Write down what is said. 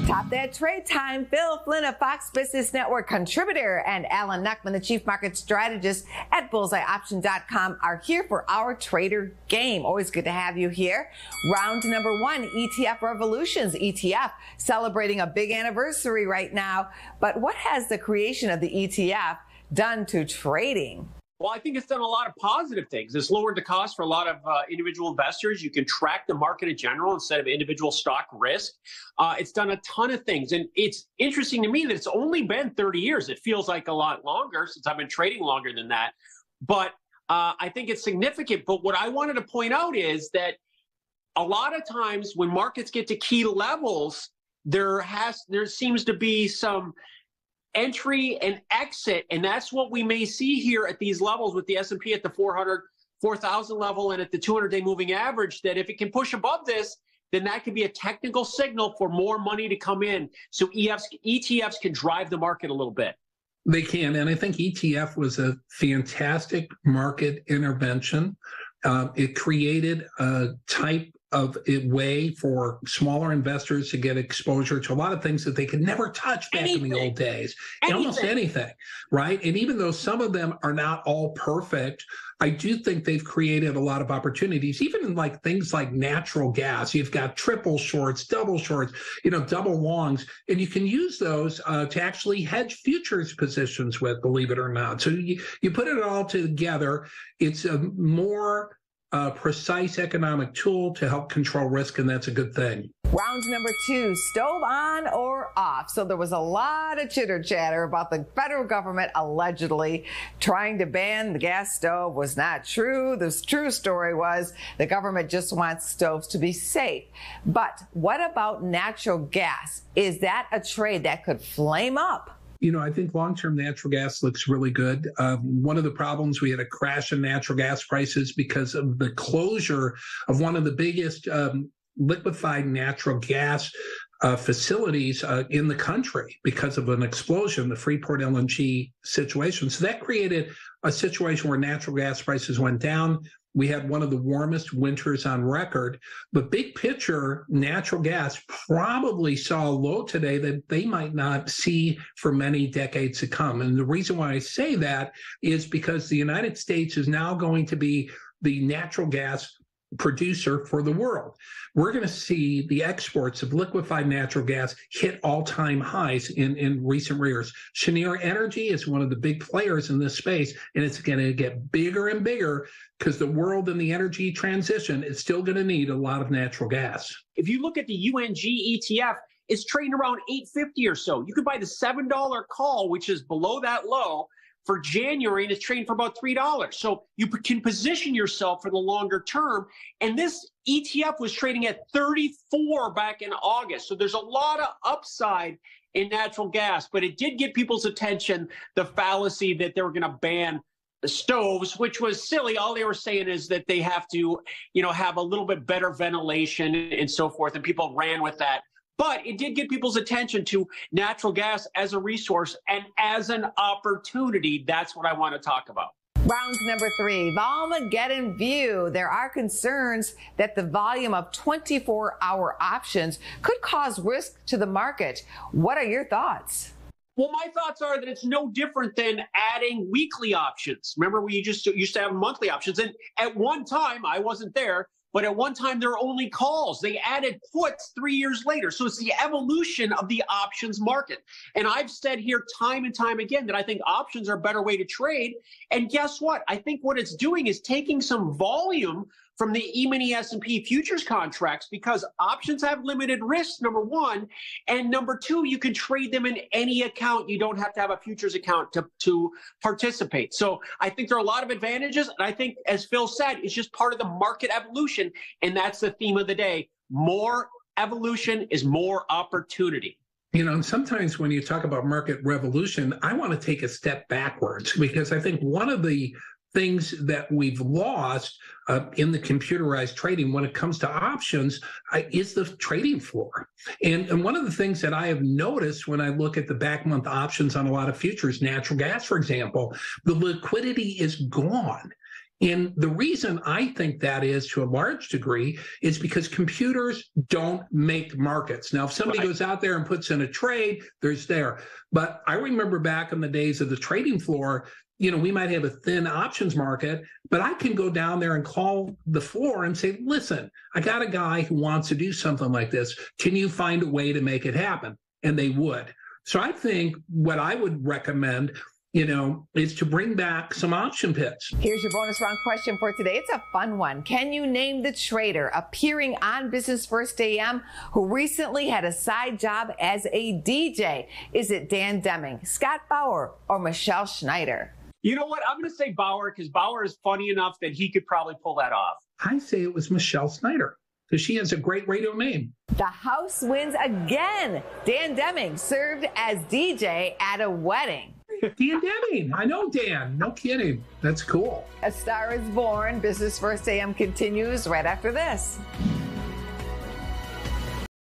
Top that trade time. Phil Flynn of Fox Business Network contributor and Alan Nuckman, the chief market strategist at BullseyeOption.com, are here for our trader game. Always good to have you here. Round number one, ETF Revolutions ETF, celebrating a big anniversary right now. But what has the creation of the ETF done to trading? Well, I think it's done a lot of positive things. It's lowered the cost for a lot of individual investors. You can track the market in general instead of individual stock risk. It's done a ton of things. And it's interesting to me that it's only been 30 years. It feels like a lot longer since I've been trading longer than that. But I think it's significant. But what I wanted to point out is that a lot of times when markets get to key levels, there seems to be some entry and exit, and that's what we may see here at these levels with the S&P at the 4,000 level and at the 200-day moving average, that if it can push above this, then that could be a technical signal for more money to come in. So ETFs can drive the market a little bit. They can, and I think ETF was a fantastic market intervention. It created a type of a way for smaller investors to get exposure to a lot of things that they could never touch back in the old days. Almost anything, right? And even though some of them are not all perfect, I do think they've created a lot of opportunities, even in like things like natural gas. You've got triple shorts, double shorts, double longs, and you can use those to actually hedge futures positions with, believe it or not. So you put it all together, it's a more precise economic tool to help control risk, and that's a good thing. Round number two, stove on or off. So there was a lot of chitter chatter about the federal government allegedly trying to ban the gas stove. Was not true. The true story was the government just wants stoves to be safe. But what about natural gas? Is that a trade that could flame up? I think long-term natural gas looks really good. One of the problems, we had a crash in natural gas prices because of the closure of one of the biggest liquefied natural gas facilities in the country because of an explosion, the Freeport LNG situation. So that created a situation where natural gas prices went down. We had one of the warmest winters on record. But big picture, natural gas probably saw a low today that they might not see for many decades to come. And the reason why I say that is because the United States is now going to be the natural gas producer for the world. We're going to see the exports of liquefied natural gas hit all-time highs in recent years. Cheniere Energy is one of the big players in this space, and it's going to get bigger and bigger because the world in the energy transition is still going to need a lot of natural gas. If you look at the UNG ETF, it's trading around $8.50 or so. You could buy the $7 call, which is below that low, for January, and it's trading for about $3. So you can position yourself for the longer term. And this ETF was trading at 34 back in August. So there's a lot of upside in natural gas, but it did get people's attention, the fallacy that they were going to ban the stoves, which was silly. All they were saying is that they have to, have a little bit better ventilation and so forth. And people ran with that. But it did get people's attention to natural gas as a resource and as an opportunity. That's what I want to talk about. Round number three, Volmageddon View. There are concerns that the volume of 24-hour options could cause risk to the market. What are your thoughts? Well, my thoughts are that it's no different than adding weekly options. Remember, we just used to have monthly options. And at one time, I wasn't there, but at one time, there were only calls. They added puts 3 years later. So it's the evolution of the options market. And I've said here time and time again that I think options are a better way to trade. And guess what? I think what it's doing is taking some volume from the E-mini S&P futures contracts, because options have limited risk, number one. And number two, you can trade them in any account. You don't have to have a futures account to participate. So I think there are a lot of advantages. And I think, as Phil said, it's just part of the market evolution. And that's the theme of the day. More evolution is more opportunity. And sometimes when you talk about market revolution, I want to take a step backwards, because I think one of the things that we've lost in the computerized trading when it comes to options is the trading floor. And one of the things that I have noticed when I look at the back month options on a lot of futures, natural gas, for example, the liquidity is gone. And the reason I think that is to a large degree is because computers don't make markets. Now, if somebody goes out there and puts in a trade, there's there. But I remember back in the days of the trading floor, we might have a thin options market, but I can go down there and call the floor and say, listen, I got a guy who wants to do something like this. Can you find a way to make it happen? And they would. So I think what I would recommend is to bring back some option pits. Here's your bonus round question for today. It's a fun one. Can you name the trader appearing on Business First AM who recently had a side job as a DJ? Is it Dan Deming, Scott Bauer, or Michelle Schneider? You know what? I'm going to say Bauer because Bauer is funny enough that he could probably pull that off. I say it was Michelle Schneider because she has a great radio name. The house wins again. Dan Deming served as DJ at a wedding. Dan Deming. I know Dan. No kidding. That's cool. A Star is Born. Business First AM continues right after this.